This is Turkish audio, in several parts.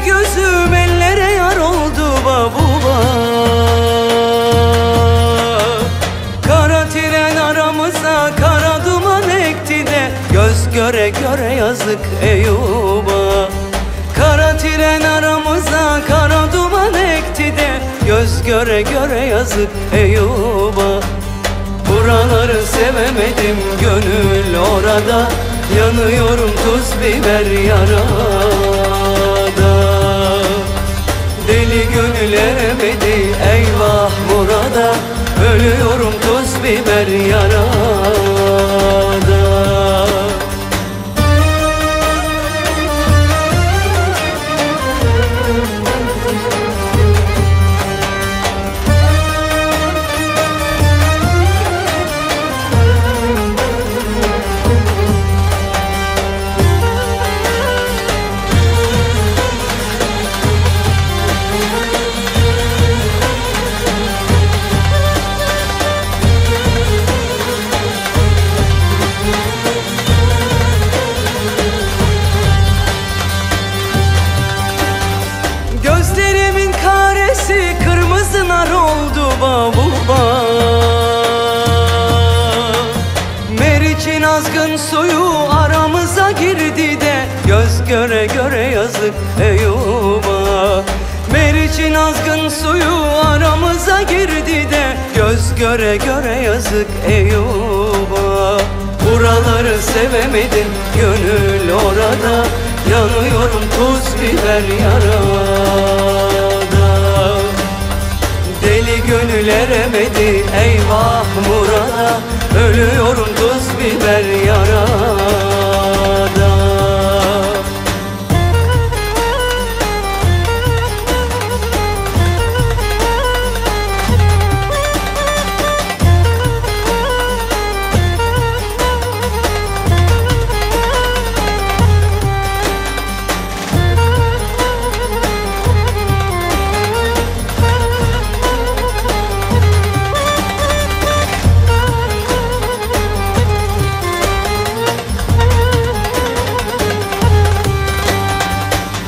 gözüm ellere yar oldu babuba. Kara tren aramıza kara duman ekti de göz göre göre yazık Eyüp'a. Kara tren aramıza kara duman ekti de göz göre göre yazık Eyüp'a. Buraları sevemedim gönül orada, yanıyorum tuz biber yarada. Deli gönül eremedi eyvah murada, ölüyorum tuz biber yarada. Gözlerimin karesi kırmızı nar oldu babuba. Meriç'in azgın suyu aramıza girdi de göz göre göre yazık Eyüp'a. Meriç'in azgın suyu aramıza girdi de göz göre göre yazık Eyüp'a. Buraları sevemedim gönül orada, yanıyorum tuz biber yarada. Deli gönül eremedi eyvah murada, ölüyorum tuz biber yarada.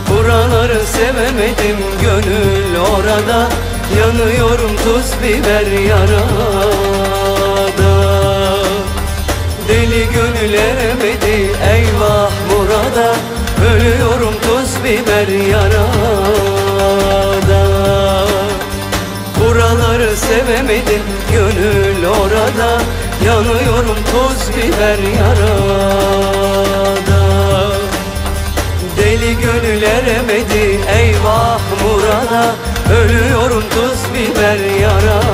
Buraları sevemedim gönül orada, yanıyorum tuz biber yarada. Deli gönül eremedi eyvah murada, ölüyorum tuz biber yarada. Buraları sevemedim gönül orada, yanıyorum tuz biber yarada. Deli gönül eremedi eyvah murada, ölüyorum tuz biber yarada.